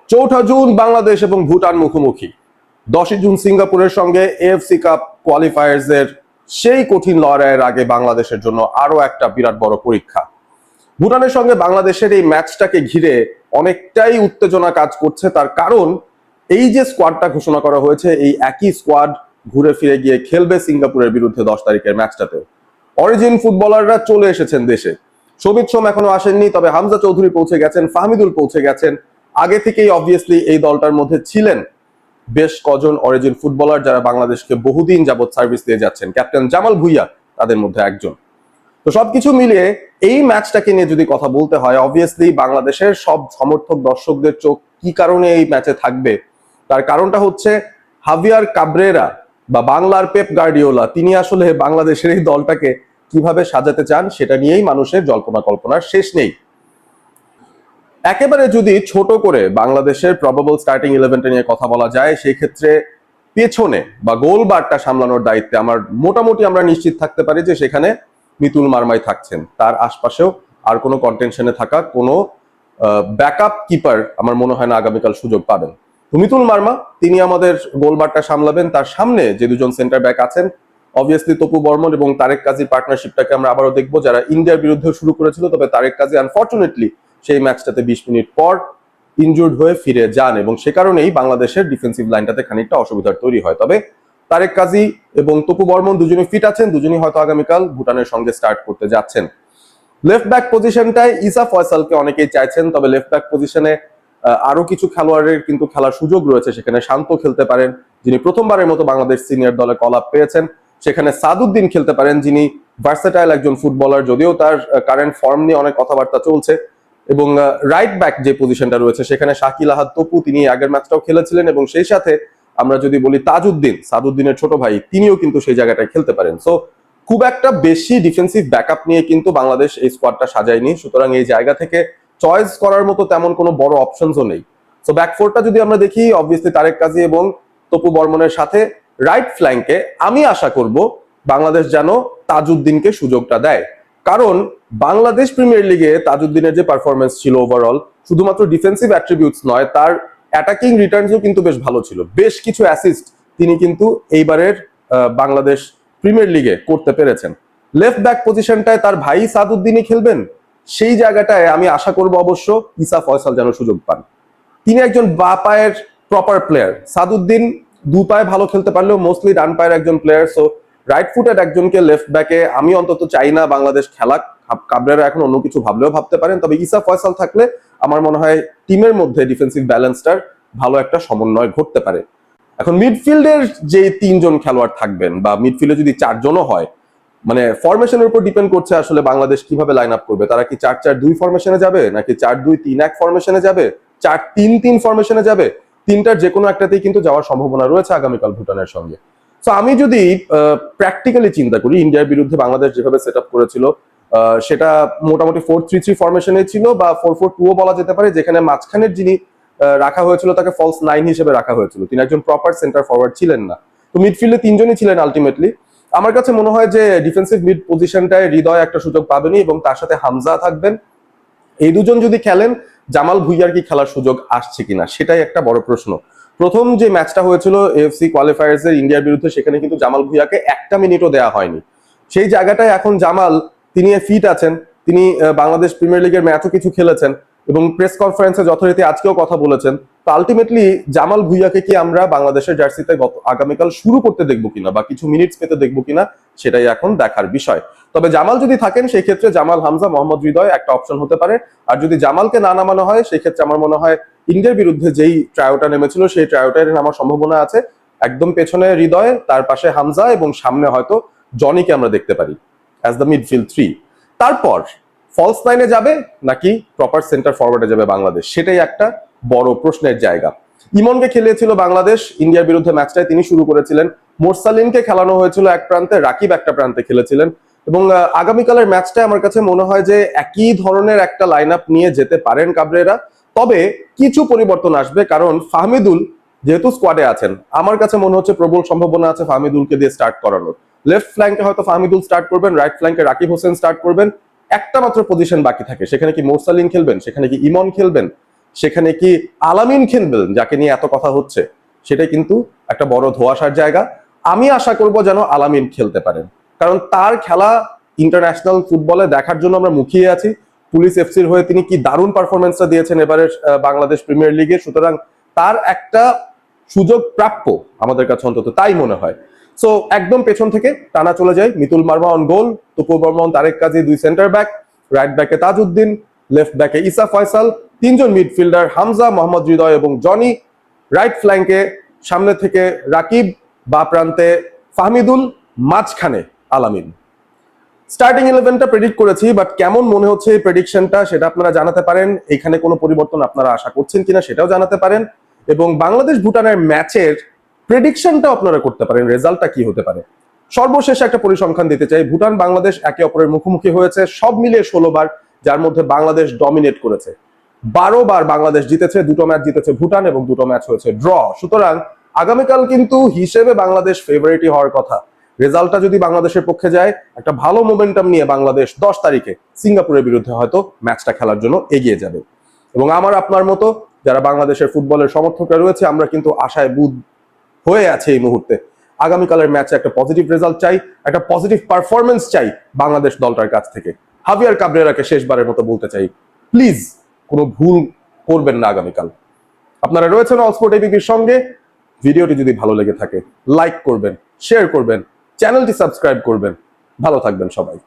চৌঠা জুন বাংলাদেশ এবং ভুটান মুখোমুখি। 10ই জুন সিঙ্গাপুরের সঙ্গে এএফসি কাপ কোয়ালিফায়ার্স এর সেই কঠিন লড়াইয়ের আগে বাংলাদেশের জন্য আরো একটা বিরাট বড় পরীক্ষা। ভুটানের সঙ্গে বাংলাদেশের এই ম্যাচটাকে ঘিরে অনেকটাই উত্তেজনা কাজ করছে, তার কারণ এই যে স্কোয়াডটা ঘোষণা করা হয়েছে, এই একই স্কোয়াড ঘুরে ফিরে গিয়ে খেলবে সিঙ্গাপুরের বিরুদ্ধে 10 তারিখের ম্যাচটাতেও। অরিজিন ফুটবলাররা চলে এসেছেন দেশে। শোভিত সোম এখনো আসেননি, তবে হামজা চৌধুরী পৌঁছে গেছেন, ফাহমিদুল পৌঁছে গেছেন। আগে থেকেই অবভিয়াসলি এই দলটার মধ্যে ছিলেন বেশ কজন অরিজিন ফুটবলার যারা বাংলাদেশকে বহুদিন যাবৎ সার্ভিস দিয়ে যাচ্ছেন। ক্যাপ্টেন জামাল ভুঁইয়া তাদের মধ্যে একজন। তো সবকিছু মিলিয়ে এই ম্যাচটাকে নিয়ে যদি কথা বলতে হয়, অবভিয়াসলি বাংলাদেশের সব সমর্থক দর্শকদের চোখ কি কারণে এই ম্যাচে থাকবে, তার কারণটা হচ্ছে হাভিয়ার কাব্রেরা বা বাংলার পেপ গার্ডিওলা তিনি আসলে বাংলাদেশের এই দলটাকে কিভাবে সাজাতে চান সেটা নিয়েই মানুষের জল্পনা কল্পনার শেষ নেই। একেবারে যদি ছোট করে বাংলাদেশের প্রবাবল স্টার্টিং 11টা নিয়ে কথা বলা যায়, সেই ক্ষেত্রে পেছনে বা গোল বারটা সামলানোর দায়িত্বে মোটামুটি আমরা নিশ্চিত থাকতে পারি যে সেখানে মিতুল মারমাই থাকছেন। তার আশপাশেও আর কোনো কন্টেনশনে থাকা কোনো ব্যাকআপ কিপার আমার মনে হয় না আগামীকাল সুযোগ পাবেন। মিতুল মারমা তিনি আমাদের গোলবারটা সামলাবেন। তার সামনে যে দুজন সেন্টার ব্যাক আছেন, অবভিয়াসলি তপু বর্মন এবং তারেক কাজীর পার্টনারশিপটাকে আমরা আবারও দেখবো, যারা ইন্ডিয়ার বিরুদ্ধে শুরু করেছিল। তবে তারেক কাজী আনফর্চুনেটলি সেই ম্যাচটাতে 20 মিনিট পর ইনজুর্ড হয়ে ফিরে যান এবং সে কারণেই বাংলাদেশের ডিফেন্সিভ লাইনটাতে খানিকটা অসুবিধার তৈরি হয়। তবে তারেক কাজী এবং তপু বর্মন দুজনই ফিট আছেন, দুজনই হয়তো আগামীকাল ভুটানের সঙ্গে স্টার্ট করতে যাচ্ছেন। লেফট ব্যাক পজিশনটায় ইসা ফয়সালকে অনেকেই চাইছেন, তবে লেফট ব্যাক পজিশনে আরো কিছু খেলোয়াড়ের কিন্তু খেলার সুযোগ রয়েছে। সেখানে শান্ত খেলতে পারেন, যিনি প্রথমবারের মতো বাংলাদেশ সিনিয়র দলে কল আপ পেয়েছেন। সেখানে সাদউদ্দিন খেলতে পারেন, যিনি ভার্সেটাইল একজন ফুটবলার, যদিও তার কারেন্ট ফর্ম নিয়ে অনেক কথাবার্তা চলছে। এবং রাইট ব্যাক যে পজিশনটা রয়েছে সেখানে শাকিল আহাদ তপু, তিনি আগের ম্যাচটাও খেলেছিলেন এবং সেই সাথে আমরা যদি বলি তাজউদ্দিন, সাদউদ্দিনের ছোট ভাই, তিনিও কিন্তু সেই জায়গাটায় খেলতে পারেন। সো খুব একটা বেশি ডিফেন্সিভ ব্যাকআপ নিয়ে কিন্তু বাংলাদেশ এই স্কোয়াডটা সাজায়নি, সুতরাং এই জায়গা থেকে চয়েস করার মতো তেমন কোনো বড় অপশনসও নেই। সো ব্যাকফোরটা যদি আমরা দেখি, অবভিয়াসলি তারেক কাজী এবং তপু বর্মনের সাথে রাইট ফ্ল্যাঙ্কে আমি আশা করব বাংলাদেশ যেন তাজউদ্দিনকে সুযোগটা দেয়। কারণ বাংলাদেশ প্রিমিয়ার লিগে তাজউদ্দিনের যে পারফরমেন্স ছিল ওভারঅল, শুধুমাত্র ডিফেন্সিভ অ্যাট্রিবিউটস নয়, তার অ্যাটাকিং রিটার্নসও কিন্তু বেশ ভালো ছিল। বেশ কিছু অ্যাসিস্ট তিনি কিন্তু এইবারের বাংলাদেশ প্রিমিয়ার লিগে করতে পেরেছেন। লেফট ব্যাক পজিশনটায় তার ভাই সাদউদ্দিনই খেলবেন, সেই জায়গাটায় আমি আশা করব অবশ্য ইসা ফয়সাল যেন সুযোগ পান। তিনি একজন বা পায়ের প্রপার প্লেয়ার, সাদউদ্দিন দু পায়ে ভালো খেলতে পারলেও মোস্টলি ডান পায়ের একজন প্লেয়ার। সো রাইট ফুটেড একজনকে লেফট ব্যাকে আমি অন্তত চাই না বাংলাদেশ খেলা। কাবরেরা এখন অন্য কিছু ভাবলেও ভাবতে পারেন, তবে ইসা ফয়সাল থাকলে আমার মনে হয় টিমের মধ্যে ডিফেন্সিভ ব্যালেন্সটার ভালো একটা সমন্বয় ঘটতে পারে। এখন মিডফিল্ডের যে 3জন খেলোয়াড় থাকবেন বা মিডফিল্ডে যদি 4জনও হয়, মানে ফরমেশনের উপর ডিপেন্ড করছে আসলে বাংলাদেশ কিভাবে লাইন আপ করবে। তারা কি 4-4-2 ফরমেশনে যাবে, নাকি 4-2-3-1 ফরমেশনে যাবে, 4-3-3 ফরমেশনে যাবে? তিনটার যে কোনো একটাতেই কিন্তু যাওয়ার সম্ভাবনা রয়েছে আগামীকাল ভুটানের সঙ্গে। তো আমি যদি প্র্যাকটিক্যালি চিন্তা করি, ইন্ডিয়ার বিরুদ্ধে বাংলাদেশ যেভাবে সেট আপ করেছিল সেটা মোটামুটি 4-3-3 ফরমেশনে ছিল বা 4-4-2ও বলা যেতে পারে, যেখানে মাঝখানের যিনি রাখা হয়েছিল তাকে ফলস 9 হিসেবে রাখা হয়েছিল। তিনি একজন প্রপার সেন্টার ফরওয়ার্ড ছিলেন না। তো মিডফিল্ডে 3জনই ছিলেন আলটিমেটলি। আমার কাছে মনে হয় যে ডিফেন্সিভ মিড পজিশনটায় হৃদয় একটা সুযোগ পাবেনই এবং তার সাথে হামজা থাকবেন। এই দুজন যদি খেলেন, জামাল ভুঁইয়ার কি খেলার সুযোগ আসছে কিনা সেটাই একটা বড় প্রশ্ন। প্রথম যে ম্যাচটা হয়েছিল এএফসি কোয়ালিফায়ার্স এর ইন্ডিয়ার বিরুদ্ধে, সেখানে কিন্তু জামাল ভুঁইয়াকে একটা মিনিটও দেওয়া হয়নি। সেই জায়গাটায় এখন জামাল তিনি ফিট আছেন, তিনি বাংলাদেশ প্রিমিয়ার লিগের ম্যাচও কিছু খেলেছেন এবং প্রেস কনফারেন্সে যথারীতি আজকেও কথা বলেছেন। তো আলটিমেটলি জামাল ভুঁইয়াকে কি আমরা বাংলাদেশের জার্সিতে আগামীকাল শুরু করতে দেখবো কিনা বা কিছু মিনিটস পেতে দেখবো কিনা সেটাই এখন দেখার বিষয়। তবে জামাল যদি থাকেন সেই ক্ষেত্রে জামাল, হামজা, মোহাম্মদ হৃদয় একটা অপশন হতে পারে। আর যদি জামালকে না নামানো হয় সেই ক্ষেত্রে আমার মনে হয় ইন্ডিয়ার বিরুদ্ধে যেই ট্রায়োটা নেমেছিল সেই ট্রায়োটায় নামার সম্ভাবনা আছে। একদম পেছনে হৃদয়, তার পাশে হামজা এবং সামনে হয়তো জনিকে আমরা দেখতে পারি অ্যাজ দ্য মিডফিল্ড 3। তারপর ফলস লাইনে যাবে নাকি প্রপার সেন্টার ফরওয়ার্ডে যাবে বাংলাদেশ, সেটাই একটা বড় প্রশ্নের জায়গা। ইমনকে খেলিয়েছিল বাংলাদেশ ইন্ডিয়ার বিরুদ্ধে ম্যাচটায়, তিনি শুরু করেছিলেন। মোরসালিনকে খেলানো হয়েছিল এক প্রান্তে, রাকিব একটা প্রান্তে খেলেছিলেন এবং আগামীকালের ম্যাচটায় আমার কাছে মনে হয় যে একই ধরনের একটা লাইন আপ নিয়ে যেতে পারেন কাবরেরা। তবে কিছু পরিবর্তন আসবে, কারণ ফাহমিদুল যেহেতু স্কোয়াডে আছেন, আমার কাছে মনে হচ্ছে প্রবল সম্ভাবনা আছে ফাহমিদুলকে দিয়ে স্টার্ট করানোর। লেফট ফ্ল্যাঙ্কে হয়তো ফাহমিদুল স্টার্ট করবেন, রাইট ফ্ল্যাঙ্কে রাকিব হোসেন স্টার্ট করবেন। একটা মাত্র পজিশন বাকি থাকে, সেখানে কি মোরসালিন খেলবেন, সেখানে কি ইমন খেলবেন, সেখানে কি আলামিন খেলবেন যাকে নিয়ে এত কথা হচ্ছে, সেটাই কিন্তু একটা বড় ধোঁয়াশার জায়গা। আমি আশা করব যেন আলামিন খেলতে পারেন, কারণ তার খেলা ইন্টারন্যাশনাল ফুটবলে দেখার জন্য আমরা মুখিয়ে আছি। পুলিশ এফসির হয়ে তিনি কি দারুণ পারফরমেন্সটা দিয়েছেন এবারে বাংলাদেশ প্রিমিয়ার লিগে, সুতরাং তার একটা সুযোগ প্রাপ্য আমাদের কাছে, অন্তত তাই মনে হয়। সো একদম পেছন থেকে টানা চলে যায় মিতুল মার্মা অন গোল, তুপুর বর্মন, তারেক কাজী দুই সেন্টার ব্যাক, রাইট ব্যাকে তাজউদ্দিন, লেফট ব্যাকে ইসা ফয়সাল, তিনজন মিডফিল্ডার হামজা, মোহাম্মদ হৃদয় এবং জনি, রাইট ফ্ল্যাঙ্কে সামনে থেকে রাকিব, বা প্রান্তে ফাহমিদুল, মাঝখানে আলামিন। স্টার্টিং 11টা প্রেডিক্ট করেছি, বাট কেমন মনে হচ্ছে এই প্রেডিকশনটা সেটা আপনারা জানাতে পারেন। এখানে কোনো পরিবর্তন আপনারা আশা করছেন কিনা সেটাও জানাতে পারেন, এবং বাংলাদেশ ভুটানের ম্যাচের প্রেডিকশনটাও আপনারা করতে পারেন, রেজাল্টটা কি হতে পারে। সর্বশেষ একটা পরিসংখ্যান দিতে চাই, ভুটান বাংলাদেশ একে অপরের মুখোমুখি হয়েছে সব মিলিয়ে 16 বার, যার মধ্যে বাংলাদেশ ডমিনেট করেছে। 12 বার বাংলাদেশ জিতেছে, 2টো ম্যাচ জিতেছে ভুটান এবং 2টো ম্যাচ হয়েছে ড্র। সুতরাং আগামীকাল কিন্তু হিসেবে বাংলাদেশ ফেভারিটই হওয়ার কথা। রেজাল্টটা যদি বাংলাদেশের পক্ষে যায়, একটা ভালো মোমেন্টাম নিয়ে বাংলাদেশ 10 তারিখে সিঙ্গাপুরের বিরুদ্ধে হয়তো ম্যাচটা খেলার জন্য এগিয়ে যাবে। এবং আমার আপনার মতো যারা বাংলাদেশের ফুটবলের সমর্থকরা রয়েছে, আমরা কিন্তু আশায় বুঁদ হয়ে আছে এই মুহূর্তে। আগামীকালের ম্যাচে একটা পজিটিভ রেজাল্ট চাই, একটা পজিটিভ পারফরমেন্স চাই বাংলাদেশ দলটার কাছ থেকে। হাভিয়ার কাবরেরাকে শেষবারের মতো বলতে চাই, প্লিজ কোনো ভুল করবেন না আগামীকাল। আপনারা রয়েছেন অল স্পোর্ট এবিপির সঙ্গে। ভিডিওটি যদি ভালো লেগে থাকে লাইক করবেন, শেয়ার করবেন, চ্যানেলটি সাবস্ক্রাইব করবেন। ভালো থাকবেন সবাই।